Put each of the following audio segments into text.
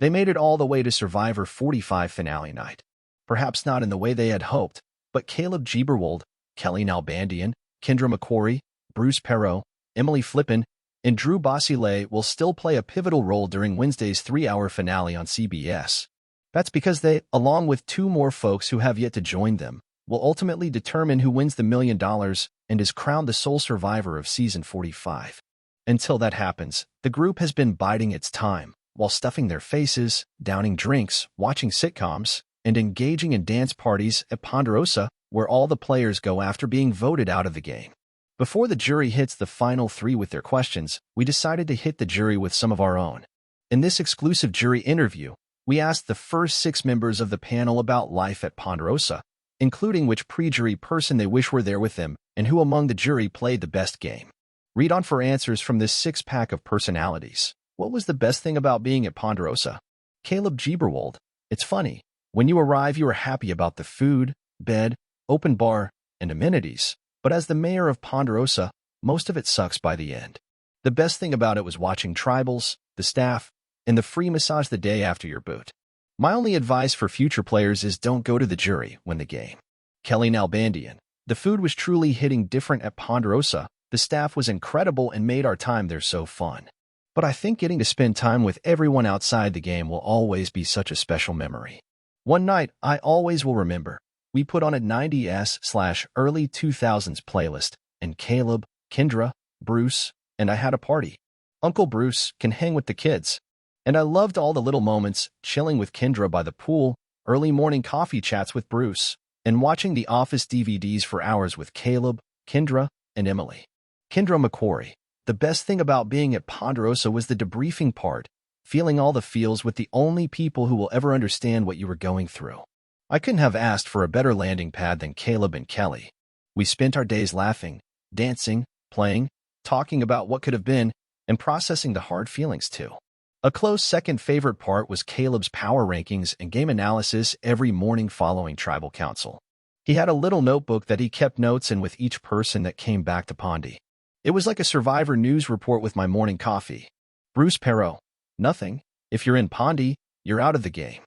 They made it all the way to Survivor 45 finale night. Perhaps not in the way they had hoped, but Caleb Geberwold, Kelly Nalbandian, Kendra McQuarrie, Bruce Perot, Emily Flippin, and Drew Basile will still play a pivotal role during Wednesday's 3-hour finale on CBS. That's because they, along with two more folks who have yet to join them, will ultimately determine who wins the $1 million and is crowned the sole survivor of season 45. Until that happens, the group has been biding its time, while stuffing their faces, downing drinks, watching sitcoms, and engaging in dance parties at Ponderosa, where all the players go after being voted out of the game. Before the jury hits the final 3 with their questions, we decided to hit the jury with some of our own. In this exclusive jury interview, we asked the first 6 members of the panel about life at Ponderosa, including which pre-jury person they wish were there with them and who among the jury played the best game. Read on for answers from this 6-pack of personalities. What was the best thing about being at Ponderosa? Caleb Geberwold. It's funny. When you arrive, you are happy about the food, bed, open bar, and amenities. But as the mayor of Ponderosa, most of it sucks by the end. The best thing about it was watching tribals, the staff, and the free massage the day after your boot. My only advice for future players is don't go to the jury when the game. Kelly Nalbandian. The food was truly hitting different at Ponderosa. The staff was incredible and made our time there so fun. But I think getting to spend time with everyone outside the game will always be such a special memory. One night I always will remember. We put on a 90s/early 2000s playlist, and Caleb, Kendra, Bruce, and I had a party. Uncle Bruce can hang with the kids. And I loved all the little moments, chilling with Kendra by the pool, early morning coffee chats with Bruce, and watching The Office DVDs for hours with Caleb, Kendra, and Emily. Kendra McQuarrie. The best thing about being at Ponderosa was the debriefing part, feeling all the feels with the only people who will ever understand what you were going through. I couldn't have asked for a better landing pad than Caleb and Kelly. We spent our days laughing, dancing, playing, talking about what could have been, and processing the hard feelings too. A close second favorite part was Caleb's power rankings and game analysis every morning following Tribal Council. He had a little notebook that he kept notes in with each person that came back to Pondy. It was like a Survivor news report with my morning coffee. Bruce Perot. Nothing. If you're in Pondy, you're out of the game.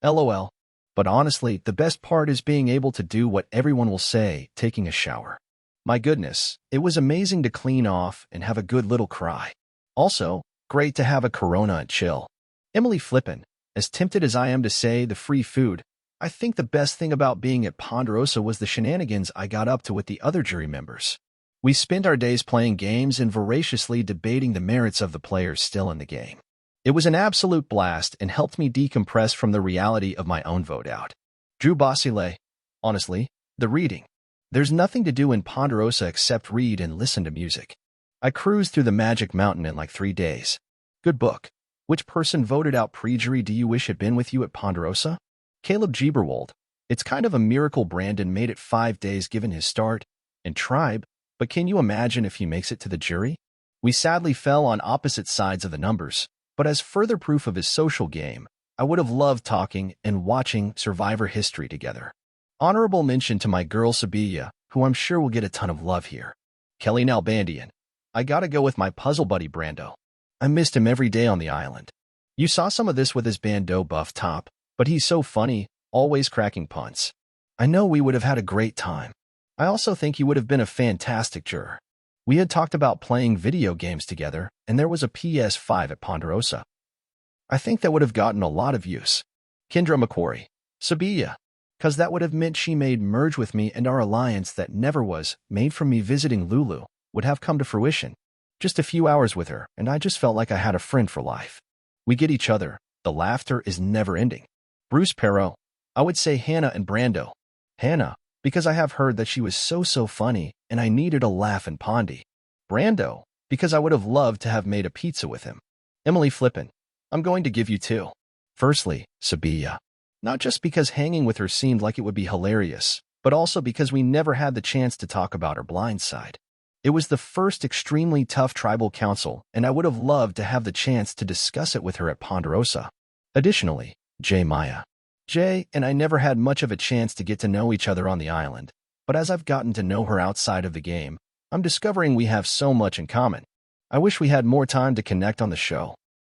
LOL. But honestly, the best part is being able to do what everyone will say, taking a shower. My goodness, it was amazing to clean off and have a good little cry. Also, great to have a Corona and chill. Emily Flippin. As tempted as I am to say the free food, I think the best thing about being at Ponderosa was the shenanigans I got up to with the other jury members. We spent our days playing games and voraciously debating the merits of the players still in the game. It was an absolute blast and helped me decompress from the reality of my own vote out. Drew Basile. Honestly, the reading. There's nothing to do in Ponderosa except read and listen to music. I cruised through the Magic Mountain in like 3 days. Good book. Which person voted out pre-jury do you wish had been with you at Ponderosa? Caleb Geberwold. It's kind of a miracle Brandon made it 5 days given his start and tribe, but can you imagine if he makes it to the jury? We sadly fell on opposite sides of the numbers. But as further proof of his social game, I would have loved talking and watching Survivor history together. Honorable mention to my girl Sabia, who I'm sure will get a ton of love here. Kelly Nalbandian. I gotta go with my puzzle buddy Brando. I missed him every day on the island. You saw some of this with his bandeau buff top, but he's so funny, always cracking puns. I know we would have had a great time. I also think he would have been a fantastic juror. We had talked about playing video games together, and there was a PS5 at Ponderosa. I think that would have gotten a lot of use. Kendra McQuarrie. Sabia. Cause that would have meant she made merge with me and our alliance that never was, made from me visiting Lulu, would have come to fruition. Just a few hours with her, and I just felt like I had a friend for life. We get each other. The laughter is never ending. Bruce Perot. I would say Hannah and Brando. Hannah, because I have heard that she was so funny, and I needed a laugh in Pondy. Brando, because I would have loved to have made a pizza with him. Emily Flippin. I'm going to give you 2. Firstly, Sabia. Not just because hanging with her seemed like it would be hilarious, but also because we never had the chance to talk about her blind side. It was the first extremely tough tribal council, and I would have loved to have the chance to discuss it with her at Ponderosa. Additionally, J. Maya. Jay and I never had much of a chance to get to know each other on the island, but as I've gotten to know her outside of the game, I'm discovering we have so much in common. I wish we had more time to connect on the show.